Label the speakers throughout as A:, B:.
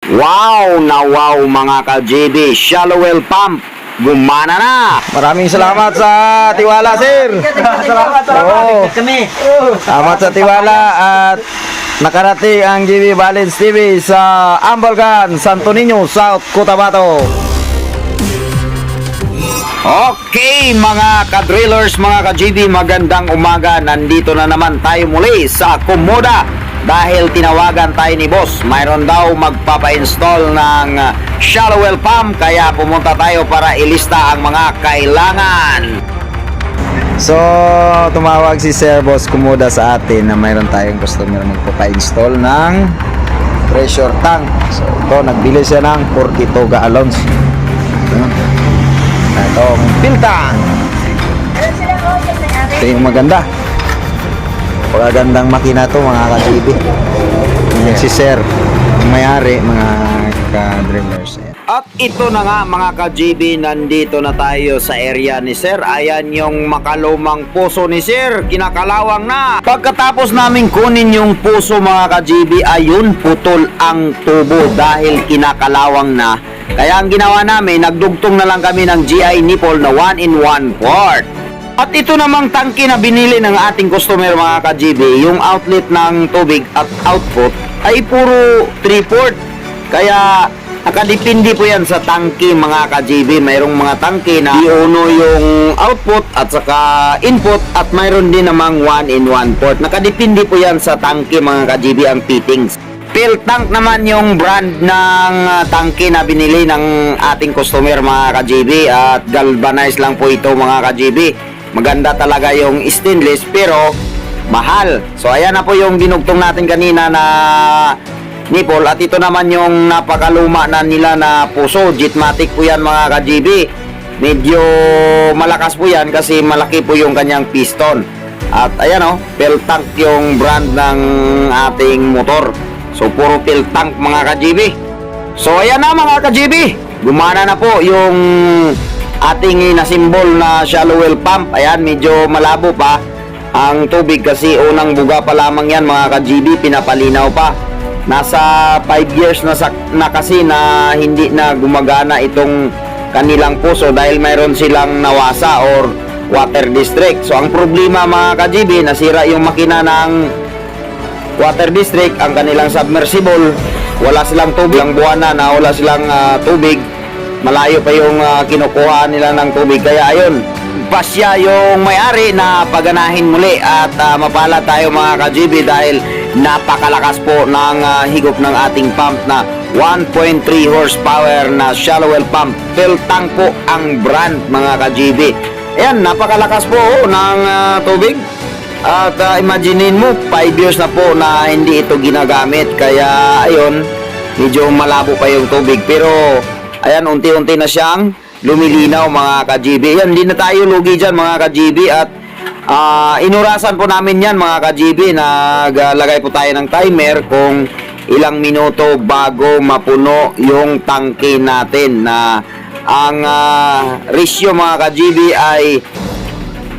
A: Wow na wow mga ka-JB, shallow well pump, gumana na.
B: Maraming salamat sa tiwala, sir.
C: Salamat.
B: Oo.
C: Kami.
B: Salamat sa tiwala at nakarating ang JB Balance TV sa Ambalgan, Santo Niño, South Cotabato.
A: Okay mga ka-drillers, mga ka-JB, magandang umaga. Nandito na naman tayo muli sa Kumoda dahil tinawagan tayo ni boss. Mayroon daw magpapa-install ng shallow well pump, kaya pumunta tayo para ilista ang mga kailangan.
B: So, tumawag si Sir Boss Kumoda sa atin na mayroon tayong customer magpapa-install ng pressure tank. So, ito, nagbili siya ng 42 gallons. Itong fill tank. Ito yung maganda. Pagagandang makina to mga ka-JB. Yan si Sir, ang may-ari, mga ka-drillers.
A: At ito na nga mga ka-JB, nandito na tayo sa area ni Sir. Ayan yung makalumang puso ni Sir, kinakalawang na. Pagkatapos namin kunin yung puso mga ka-JB, ayun, putol ang tubo dahil kinakalawang na. Kaya ang ginawa namin, nagdugtong na lang kami ng GI nipple na 1-in-1 quart. At ito namang tangke na binili ng ating customer mga ka-JB, yung outlet ng tubig at output ay puro 3/4. Kaya nakadepende po yan sa tangke mga ka-JB. Mayroong mga tangke na iuno yung output at saka input, at mayroon din namang 1-in-1 quart. Nakadepende po yan sa tangke mga ka-JB ang fittings. Fill tank naman yung brand ng tangke na binili ng ating customer mga ka-JB, at galvanized lang po ito mga ka-JB. Maganda talaga yung stainless pero mahal. So ayan na po yung dinugtong natin kanina na nipple, at ito naman yung napakaluma na nila na puso. Jetmatic po yan mga ka-JB. Medyo malakas po yan kasi malaki po yung kanyang piston. At ayan o, fill tank yung brand ng ating motor. So puro fill tank mga ka-JB. So ayan na mga ka-JB, gumana na po yung ating nasimbol na shallow well pump. Ayan, medyo malabo pa ang tubig kasi unang buga pa lamang yan mga ka-JB, pinapalinaw pa. Nasa 5 years na kasi na hindi na gumagana itong kanilang puso dahil mayroon silang nawasa or water district. So ang problema mga ka-JB, nasira yung makina ng water district, ang kanilang submersible, wala silang tubig. Ang buwan na wala silang tubig, malayo pa yung kinukuha nila ng tubig. Kaya ayun, pasya yung may-ari na paganahin muli at mapala tayo mga ka-JB dahil napakalakas po ng higop ng ating pump na 1.3 horsepower na shallow well pump. Fill tank po ang brand mga ka-JB. Ayan, napakalakas po ng tubig. At imaginein mo, 5 years na po na hindi ito ginagamit. Kaya ayun, medyo malabo pa yung tubig. Pero ayan, unti-unti na siyang lumilinaw mga ka-JB. Yan, hindi na tayo lugi dyan mga ka-JB. At inurasan po namin yan mga ka-JB. Naglagay po tayo ng timer kung ilang minuto bago mapuno yung tangke natin. Na ang ratio mga ka-JB ay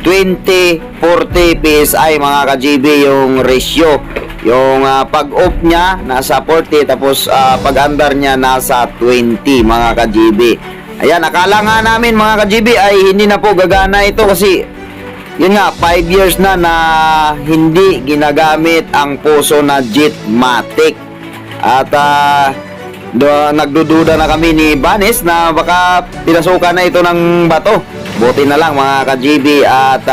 A: 20-40 PSI mga ka-JB yung ratio. Yung pag-off niya nasa 40, tapos pag-under niya nasa 20 mga ka-JB. Ayan, akala nga namin mga ka-JB ay hindi na po gagana ito kasi yun nga, 5 years na hindi ginagamit ang puso na Jetmatic. At nagdududa na kami ni Banis na baka pinasukan na ito ng bato. Buti na lang mga ka-JB at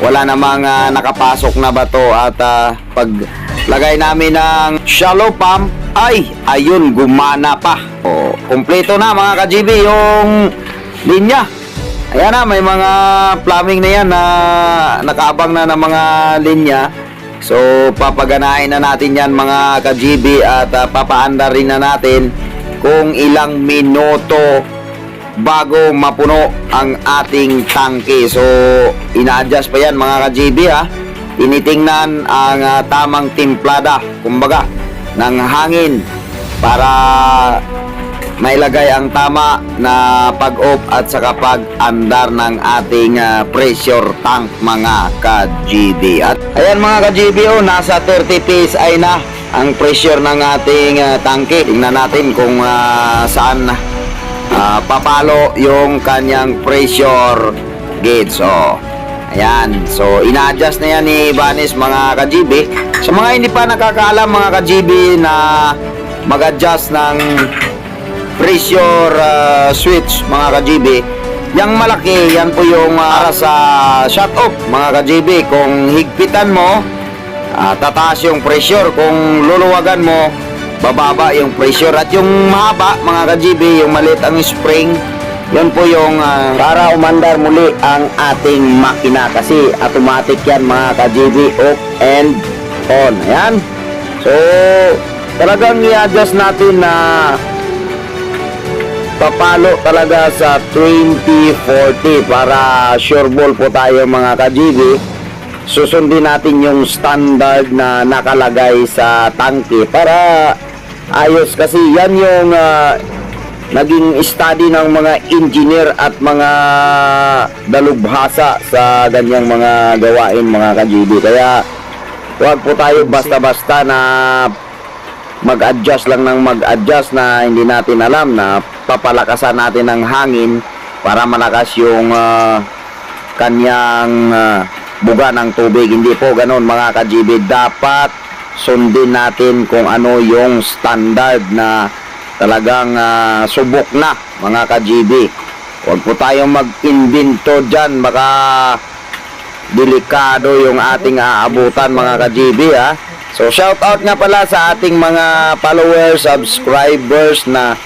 A: wala namang nakapasok na bato. At paglagay namin ng shallow pump ay ayun, gumana pa. O, kumpleto na mga ka-JB yung linya. Ayan na, may mga plumbing na yan na nakaabang na ng mga linya. So papaganahin na natin yan mga ka-JB at papaandar rin na natin kung ilang minuto bago mapuno ang ating tangke. So ina-adjust pa yan mga ka-JB ha. Tinitingnan ang tamang timplada, kumbaga, ng hangin para mailagay ang tama na pag-off at saka pag-andar ng ating pressure tank mga ka-JB. At ayan mga ka-JB, nasa 30 PSI na ang pressure ng ating tangke. Tingnan natin kung saan papalo yung kanyang pressure gauge. So, ayan. So, ina-adjust na yan ni Vanes mga ka-GB. Sa mga hindi pa nakakaalam mga ka-GB na mag-adjust ng pressure switch mga ka-GB, yung malaki, yan po yung para sa shut off mga ka-GB. Kung higpitan mo, tataas yung pressure. Kung luluwagan mo, bababa yung pressure. At yung mahaba mga ka-GB, yung maliit ang spring, yun po yung para umandar muli ang ating makina. Kasi automatic yan mga ka-GB, off and on. Ayan. So, talagang i-adjust natin na papalo talaga sa 2040 para sure ball po tayo mga ka-GB. Susundin natin yung standard na nakalagay sa tangke para ayos, kasi yan yung naging study ng mga engineer at mga dalubhasa sa ganyang mga gawain mga ka-GB. Kaya huwag po tayo basta-basta na mag-adjust lang ng mag-adjust na hindi natin alam na papalakasan natin ng hangin para malakas yung kanyang buga ng tubig. Hindi po ganun mga ka-GB. Dapat sundin natin kung ano yung standard na talagang subok na mga ka-GB. Huwag po tayong mag-invento dyan, baka delikado yung ating aabutan mga ka-GB ha. So shout out nga pala sa ating mga followers, subscribers na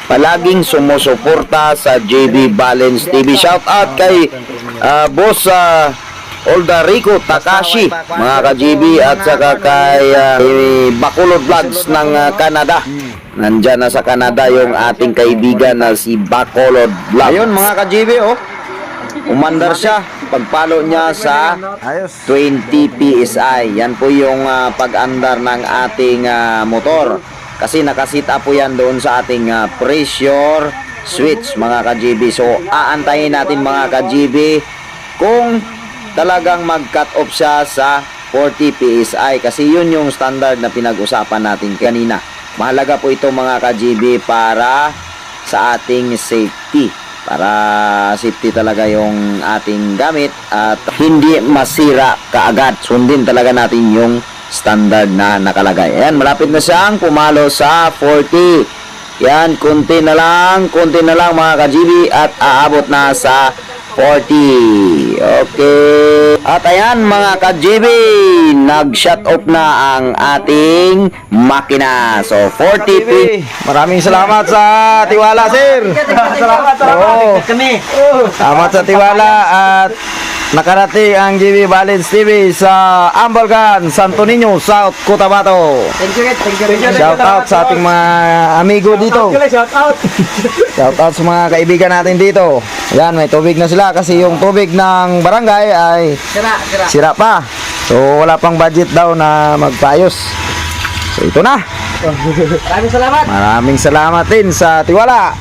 A: palaging sumusuporta sa JB Balance TV. Shout out kay Boss Oldarico Takashi mga ka-GB, at saka kay Bacolod Vlogs ng Canada. Nandyan na sa Canada yung ating kaibigan na si Bacolod Vlogs. Ayun mga ka-GB, oh, umandar siya. Pagpalo niya sa 20 PSI. Yan po yung pag-andar ng ating motor. Kasi nakasit up po yan doon sa ating pressure switch mga ka-GB. So aantayin natin mga ka-GB kung talagang mag-cut off siya sa 40 PSI. Kasi yun yung standard na pinag-usapan natin kanina. Mahalaga po ito mga ka-GB para sa ating safety. Para safety talaga yung ating gamit at hindi masira kaagad. Sundin talaga natin yung standard na nakalagay. Ayan, malapit na siyang pumalo sa 40. Yan, konti na lang mga ka-GB at aabot na sa 40. Okay. At ayan mga ka-GB, nag-shut off na ang ating makina. So 40 P.
B: Maraming salamat sa tiwala, sir.
C: Salamat kami.
B: Salamat sa tiwala at nakarating ang JB Balance TV sa Ambalgan, Santo Niño, South Cotabato.
C: Thank you.
B: Shout out sa ating mga amigo dito.
C: Shout out.
B: Shout out sa mga kaibigan natin dito. Yan, may tubig na sila kasi yung tubig ng barangay ay sira pa. So wala pang budget daw na magpaayos. So ito na.
C: Maraming salamat.
B: Maraming salamat din sa tiwala.